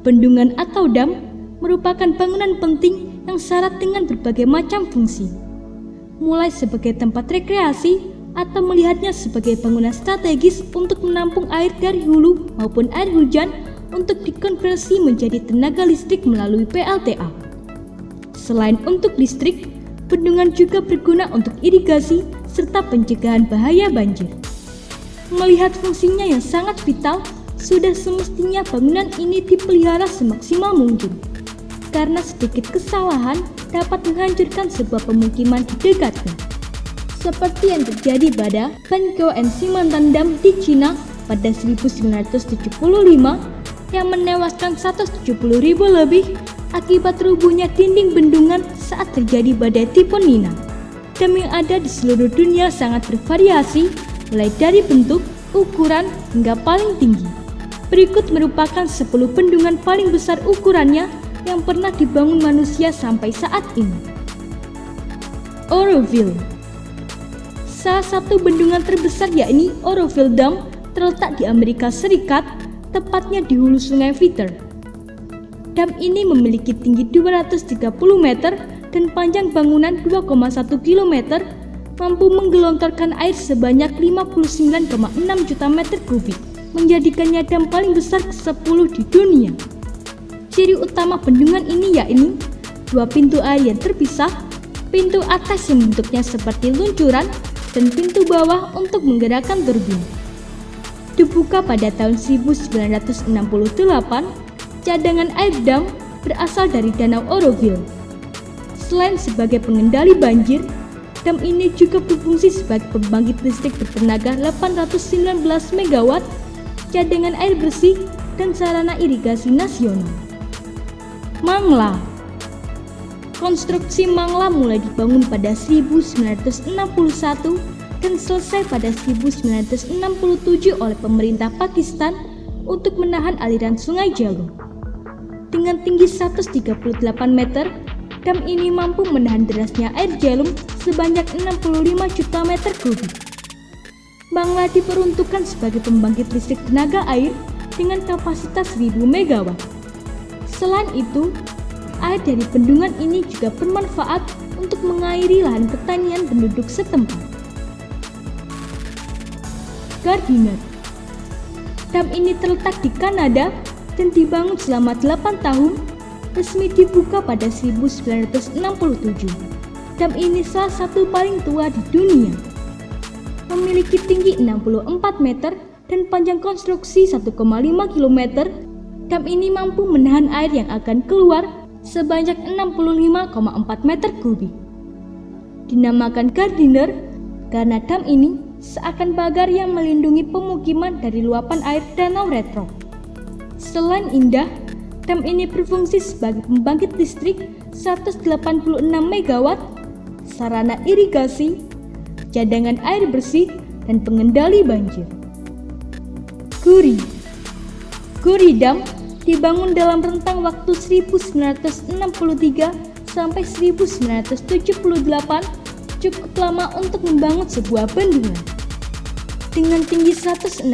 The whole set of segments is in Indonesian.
Bendungan atau dam merupakan bangunan penting yang syarat dengan berbagai macam fungsi, mulai sebagai tempat rekreasi atau melihatnya sebagai bangunan strategis untuk menampung air dari hulu maupun air hujan untuk dikonversi menjadi tenaga listrik melalui PLTA. Selain untuk listrik, bendungan juga berguna untuk irigasi serta pencegahan bahaya banjir. Melihat fungsinya yang sangat vital, sudah semestinya bangunan ini dipelihara semaksimal mungkin, karena sedikit kesalahan dapat menghancurkan sebuah pemukiman di dekatnya. Seperti yang terjadi pada Vankou and Simontan Dam di Cina pada 1975 yang menewaskan 170.000 lebih akibat rubuhnya dinding bendungan saat terjadi badai Typhoon Nina. Dam yang ada di seluruh dunia sangat bervariasi, mulai dari bentuk, ukuran, hingga paling tinggi. Berikut merupakan 10 bendungan paling besar ukurannya yang pernah dibangun manusia sampai saat ini. Oroville. Salah satu bendungan terbesar yakni Oroville Dam terletak di Amerika Serikat, tepatnya di hulu sungai Vetter. Dam ini memiliki tinggi 230 meter dan panjang bangunan 2,1 km, mampu menggelontorkan air sebanyak 59,6 juta meter kubik, menjadikannya dam paling besar ke-10 di dunia. Ciri utama bendungan ini yakni dua pintu air yang terpisah, pintu atas yang bentuknya seperti luncuran, dan pintu bawah untuk menggerakkan turbin. Dibuka pada tahun 1968, cadangan air dam berasal dari Danau Oroville. Selain sebagai pengendali banjir, dam ini juga berfungsi sebagai pembangkit listrik bertenaga 819 MW, cadangan air bersih, dan sarana irigasi nasional. Mangla. Konstruksi Mangla mulai dibangun pada 1961 dan selesai pada 1967 oleh pemerintah Pakistan untuk menahan aliran sungai Jhelum. Dengan tinggi 138 meter, dam ini mampu menahan derasnya air Jhelum sebanyak 65 juta meter kubik. Mangla diperuntukkan sebagai pembangkit listrik tenaga air dengan kapasitas 1000 MW. Selain itu, air dari bendungan ini juga bermanfaat untuk mengairi lahan pertanian penduduk setempat. Gardiner. Dam ini terletak di Kanada dan dibangun selama 8 tahun, resmi dibuka pada 1967. Dam ini salah satu paling tua di dunia. Memiliki tinggi 64 meter dan panjang konstruksi 1,5 km, dam ini mampu menahan air yang akan keluar sebanyak 65,4 meter kubik. Dinamakan Gardiner karena dam ini seakan pagar yang melindungi pemukiman dari luapan air Danau Retro. Selain indah, dam ini berfungsi sebagai pembangkit listrik 186 MW, sarana irigasi, cadangan air bersih, dan pengendali banjir. Guri. Guri Dam dibangun dalam rentang waktu 1963 sampai 1978, cukup lama untuk membangun sebuah bendungan. Dengan tinggi 162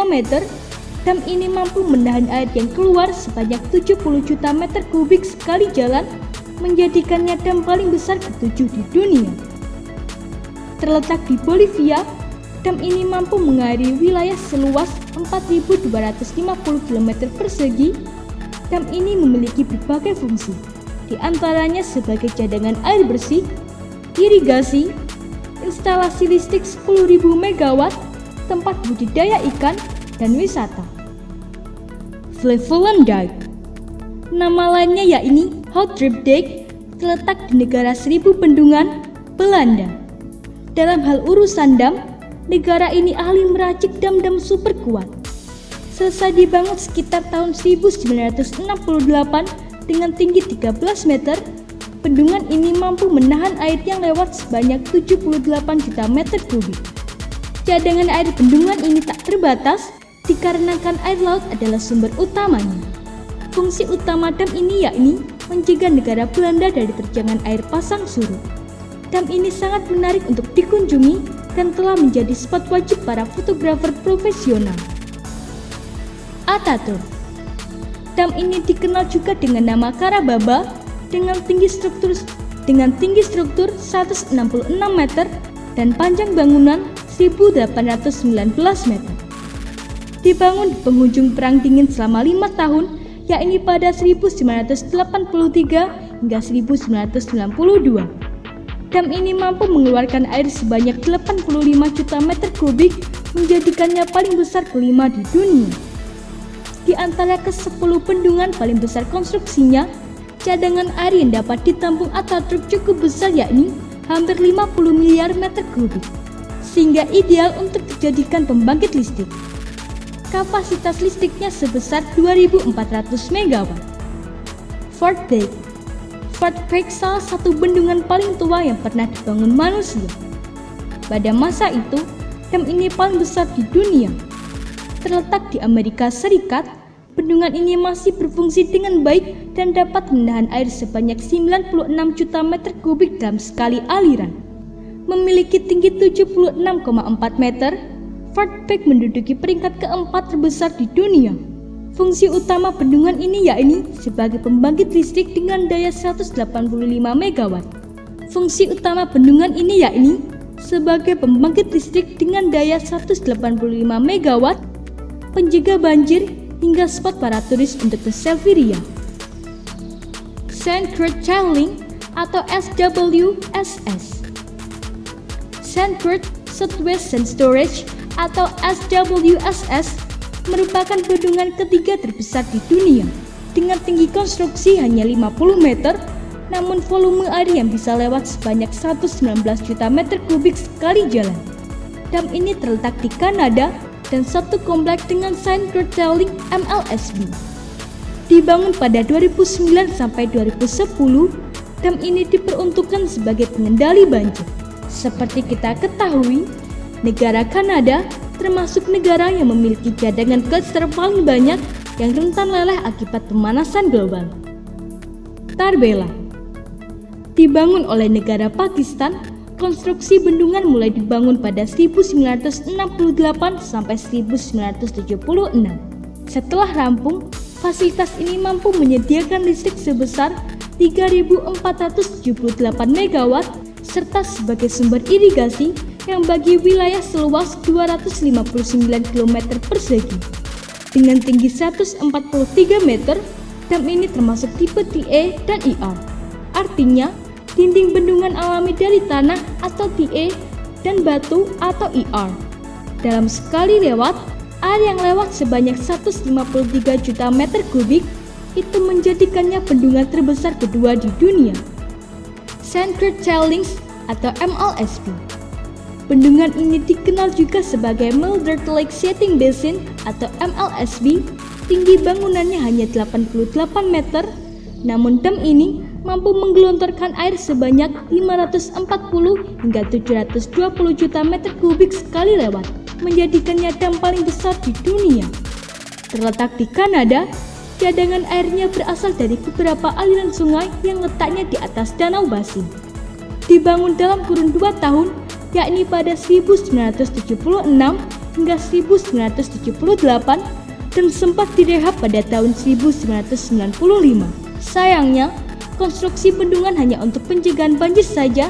meter, dam ini mampu menahan air yang keluar sebanyak 70 juta meter kubik sekali jalan, menjadikannya dam paling besar ke-7 di dunia. Terletak di Bolivia, dam ini mampu mengairi wilayah seluas 4.250 km persegi. Dam ini memiliki berbagai fungsi, di antaranya sebagai cadangan air bersih, irigasi, instalasi listrik 10.000 MW, tempat budidaya ikan, dan wisata. Flevoland Dijk. Nama lainnya yakni Houtdrijp, terletak di negara Seribu Bendungan, Belanda. Dalam hal urusan dam, negara ini ahli meracik dam-dam super kuat. Selesai dibangun sekitar tahun 1968 dengan tinggi 13 meter, bendungan ini mampu menahan air yang lewat sebanyak 78 juta meter kubik. Cadangan air bendungan ini tak terbatas dikarenakan air laut adalah sumber utamanya. Fungsi utama dam ini yakni mencegah negara Belanda dari terjangan air pasang surut. Dam ini sangat menarik untuk dikunjungi dan telah menjadi spot wajib para fotografer profesional. Ataturk. Dam ini dikenal juga dengan nama Karababa dengan tinggi struktur 166 meter dan panjang bangunan 1819 meter. Dibangun di penghujung Perang Dingin selama 5 tahun, yakni pada 1983 hingga 1992. Dam ini mampu mengeluarkan air sebanyak 85 juta meter kubik, menjadikannya paling besar kelima di dunia. Di antara ke-10 bendungan paling besar konstruksinya, cadangan air yang dapat ditampung Ataturk cukup besar, yakni hampir 50 miliar meter kubik, sehingga ideal untuk dijadikan pembangkit listrik. Kapasitas listriknya sebesar 2.400 MW. Fort Peck salah satu bendungan paling tua yang pernah dibangun manusia. Pada masa itu, dam ini paling besar di dunia. Terletak di Amerika Serikat, bendungan ini masih berfungsi dengan baik dan dapat menahan air sebanyak 96 juta meter kubik dalam sekali aliran. Memiliki tinggi 76,4 meter, Fort Peck menduduki peringkat keempat terbesar di dunia. Fungsi utama bendungan ini yakni sebagai pembangkit listrik dengan daya 185 MW. Fungsi utama bendungan ini yakni sebagai pembangkit listrik dengan daya 185 MW, penjaga banjir, hingga spot para turis untuk berselfie ria. St. Croix Chailing atau SWSS. St. Croix Southwest Sand Storage atau SWSS merupakan bendungan ketiga terbesar di dunia dengan tinggi konstruksi hanya 50 meter, namun volume air yang bisa lewat sebanyak 119 juta meter kubik sekali jalan. Dam ini terletak di Kanada dan satu komplek dengan St. Croix Chailing MLSB. Dibangun pada 2009 sampai 2010, dam ini diperuntukkan sebagai pengendali banjir. Seperti kita ketahui, negara Kanada termasuk negara yang memiliki cadangan gas terpaling banyak yang rentan leleh akibat pemanasan global. Tarbela dibangun oleh negara Pakistan. Konstruksi bendungan mulai dibangun pada 1968 sampai 1976. Setelah rampung, fasilitas ini mampu menyediakan listrik sebesar 3.478 MW serta sebagai sumber irigasi yang bagi wilayah seluas 259 km persegi. Dengan tinggi 143 meter, dam ini termasuk tipe TA dan IR. Artinya, dinding bendungan alami dari tanah atau TA dan batu atau IR. Dalam sekali lewat, air yang lewat sebanyak 153 juta meter kubik itu menjadikannya bendungan terbesar kedua di dunia. St. Croix Chailing atau MLSB. Bendungan ini dikenal juga sebagai Mildred Lake Sheeting Basin atau MLSB. Tinggi bangunannya hanya 88 meter, namun dam ini mampu menggelontorkan air sebanyak 540 hingga 720 juta meter kubik sekali lewat, menjadikannya dam paling besar di dunia. Terletak di Kanada, cadangan airnya berasal dari beberapa aliran sungai yang letaknya di atas danau basin. Dibangun dalam kurun 2 tahun, yakni pada 1976 hingga 1978 dan sempat direhab pada tahun 1995. Sayangnya, konstruksi bendungan hanya untuk pencegahan banjir saja,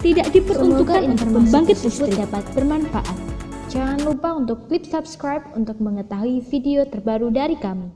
tidak diperuntukkan untuk pembangkit listrik. Dapat bermanfaat. Jangan lupa untuk klik subscribe untuk mengetahui video terbaru dari kami.